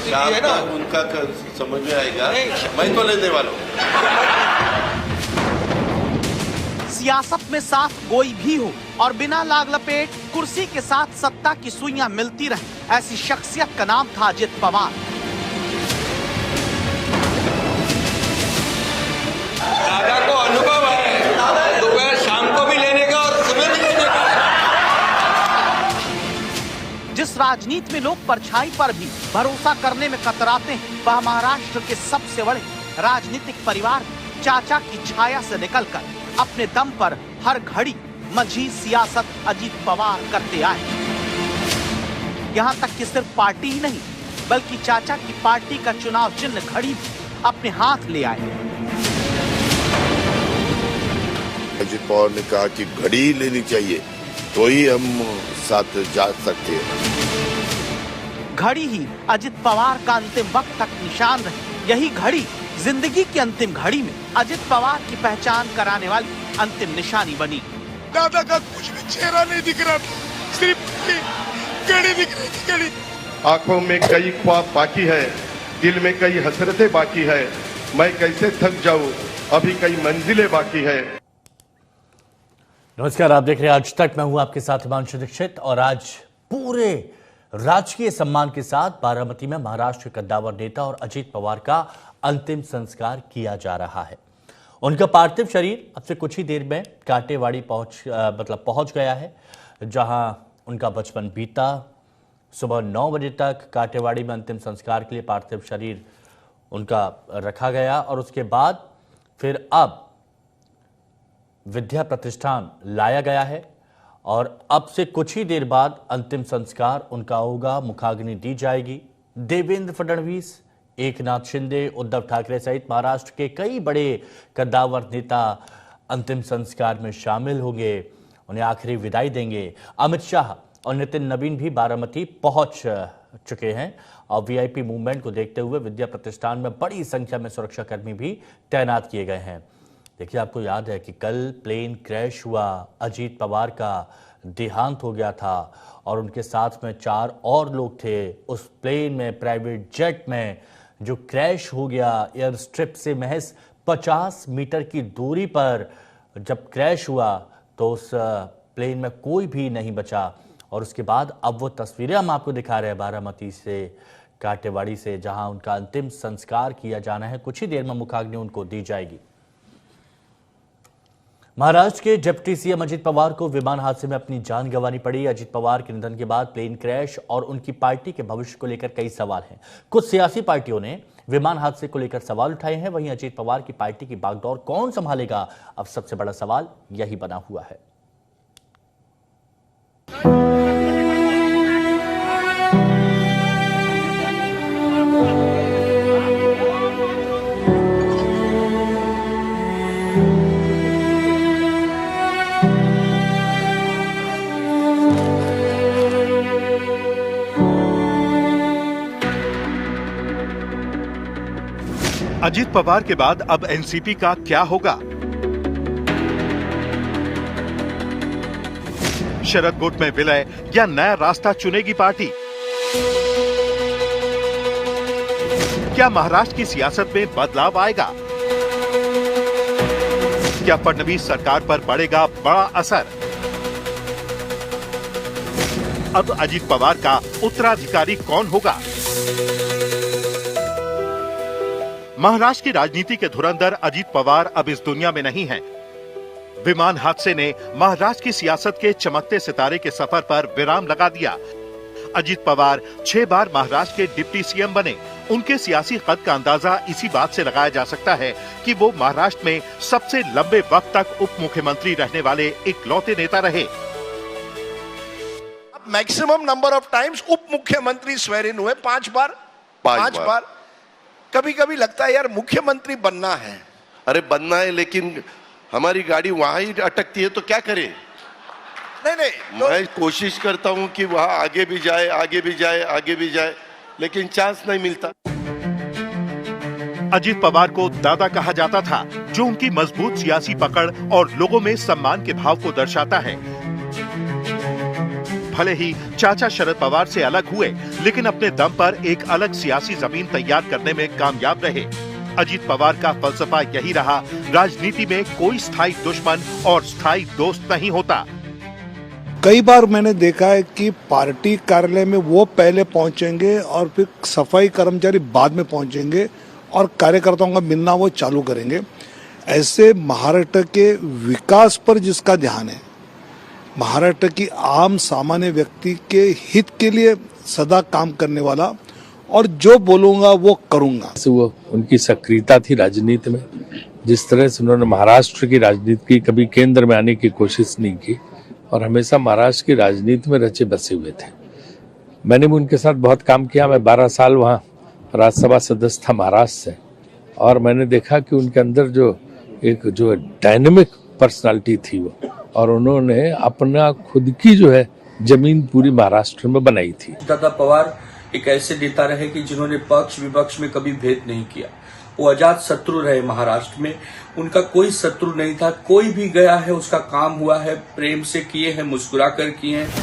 स्थिति है ना। उनका समझ में आएगा, मैं तो लेने वाला हूँ। सियासत में साथ कोई भी हो और बिना लाग लपेट कुर्सी के साथ सत्ता की सुइयां मिलती रहे, ऐसी शख्सियत का नाम था अजित पवार। दादा को अनुभव है, दोपहर शाम को भी लेने का और सुबह भी लेने का। जिस राजनीति में लोग परछाई पर भी भरोसा करने में कतराते हैं, वह महाराष्ट्र के सबसे बड़े राजनीतिक परिवार चाचा की छाया से निकलकर अपने दम पर हर घड़ी मंझी सियासत अजित पवार करते आए। यहाँ तक कि सिर्फ पार्टी ही नहीं, बल्कि चाचा की पार्टी का चुनाव चिन्ह घड़ी भी अपने हाथ ले आए। अजित पवार ने कहा कि घड़ी लेनी चाहिए तो ही हम साथ जा सकते हैं। घड़ी ही अजित पवार का अंतिम वक्त तक निशान रही। यही घड़ी जिंदगी की अंतिम घड़ी में अजित पवार की पहचान कराने वाली अंतिम निशानी बनी। दादा का कुछ भी चेहरा नहीं दिख रहा, सिर्फ घड़ी दिख रही थी, घड़ी। आंखों में कई ख्वाब बाकी है, दिल में कई हसरतें बाकी है, मैं कैसे थक जाऊं, अभी कई मंजिलें बाकी है। नमस्कार, आप देख रहे हैं आज तक। मैं हूं आपके साथ हिमांशु दीक्षित और आज पूरे राजकीय सम्मान के साथ बारामती में महाराष्ट्र के कद्दावर नेता और अजित पवार का अंतिम संस्कार किया जा रहा है। उनका पार्थिव शरीर अब से कुछ ही देर में कांटेवाड़ी पहुंच गया है, जहां उनका बचपन बीता। सुबह 9 बजे तक कांटेवाड़ी में अंतिम संस्कार के लिए पार्थिव शरीर उनका रखा गया और उसके बाद फिर अब विद्या प्रतिष्ठान लाया गया है और अब से कुछ ही देर बाद अंतिम संस्कार उनका होगा। मुखाग्नि दी जाएगी। देवेंद्र फडणवीस, एकनाथ शिंदे, उद्धव ठाकरे सहित महाराष्ट्र के कई बड़े कद्दावर नेता अंतिम संस्कार में शामिल होंगे, उन्हें आखिरी विदाई देंगे। अमित शाह और नितिन नवीन भी बारामती पहुंच चुके हैं और वीआईपी मूवमेंट को देखते हुए विद्या प्रतिष्ठान में बड़ी संख्या में सुरक्षाकर्मी भी तैनात किए गए हैं। देखिए, आपको याद है कि कल प्लेन क्रैश हुआ, अजित पवार का देहांत हो गया था और उनके साथ में 4 और लोग थे उस प्लेन में, प्राइवेट जेट में, जो क्रैश हो गया। एयर स्ट्रिप से महज 50 मीटर की दूरी पर जब क्रैश हुआ तो उस प्लेन में कोई भी नहीं बचा। और उसके बाद अब वो तस्वीरें हम आपको दिखा रहे हैं बारामती से, कांटेवाड़ी से, जहां उनका अंतिम संस्कार किया जाना है। कुछ ही देर में मुखाग्नि उनको दी जाएगी। महाराष्ट्र के डिप्टी सीएम अजित पवार को विमान हादसे में अपनी जान गंवानी पड़ी। अजित पवार के निधन के बाद प्लेन क्रैश और उनकी पार्टी के भविष्य को लेकर कई सवाल हैं। कुछ सियासी पार्टियों ने विमान हादसे को लेकर सवाल उठाए हैं, वहीं अजित पवार की पार्टी की बागडोर कौन संभालेगा, अब सबसे बड़ा सवाल यही बना हुआ है। अजित पवार के बाद अब एनसीपी का क्या होगा? शरद गुट में विलय या नया रास्ता चुनेगी पार्टी? क्या महाराष्ट्र की सियासत में बदलाव आएगा? क्या फडणवीस सरकार पर पड़ेगा बड़ा असर? अब अजित पवार का उत्तराधिकारी कौन होगा? महाराष्ट्र की राजनीति के धुरंधर अजित पवार अब इस दुनिया में नहीं हैं। विमान हादसे ने महाराष्ट्र की सियासत के चमकते सितारे के सफर पर विराम लगा दिया। अजित पवार 6 बार महाराष्ट्र के डिप्टी सीएम बने। उनके सियासी कद का अंदाजा इसी बात से लगाया जा सकता है कि वो महाराष्ट्र में सबसे लंबे वक्त तक उप मुख्यमंत्री रहने वाले इकलौते नेता रहे। मैक्सिमम नंबर ऑफ टाइम्स उप मुख्यमंत्री स्वेर इन हुए 5 बार। 5 बार। कभी कभी लगता है यार मुख्यमंत्री बनना है। अरे बनना है, लेकिन हमारी गाड़ी वहां ही अटकती है तो क्या करें? नहीं तो... मैं कोशिश करता हूं कि वहां आगे भी जाए, आगे भी जाए, आगे भी जाए, लेकिन चांस नहीं मिलता। अजित पवार को दादा कहा जाता था, जो उनकी मजबूत सियासी पकड़ और लोगों में सम्मान के भाव को दर्शाता है। भले ही चाचा शरद पवार से अलग हुए, लेकिन अपने दम पर एक अलग सियासी जमीन तैयार करने में कामयाब रहे। अजीत पवार का फलसफा यही रहा, राजनीति में कोई स्थायी दुश्मन और स्थायी दोस्त नहीं होता। कई बार मैंने देखा है कि पार्टी कार्यालय में वो पहले पहुंचेंगे और फिर सफाई कर्मचारी बाद में पहुंचेंगे और कार्यकर्ताओं का मिलना वो चालू करेंगे। ऐसे महाराष्ट्र के विकास पर जिसका ध्यान है, महाराष्ट्र की आम सामान्य व्यक्ति के हित के लिए सदा काम करने वाला, और जो बोलूंगा वो करूंगा। वो उनकी सक्रियता थी राजनीति में, जिस तरह से उन्होंने महाराष्ट्र की राजनीति की, कभी केंद्र में आने की कोशिश नहीं की और हमेशा महाराष्ट्र की राजनीति में रचे बसे हुए थे। मैंने भी उनके साथ बहुत काम किया। मैं 12 साल वहाँ राज्यसभा सदस्य था महाराष्ट्र से, और मैंने देखा कि उनके अंदर जो डायनेमिक पर्सनालिटी थी वो, और उन्होंने अपना खुद की जमीन पूरी महाराष्ट्र में बनाई थी। दादा पवार एक ऐसे नेता रहे कि जिन्होंने पक्ष विपक्ष में कभी भेद नहीं किया। वो अजात शत्रु रहे महाराष्ट्र में, उनका कोई शत्रु नहीं था। कोई भी गया है उसका काम हुआ है, प्रेम से किए हैं, मुस्कुरा कर किए हैं।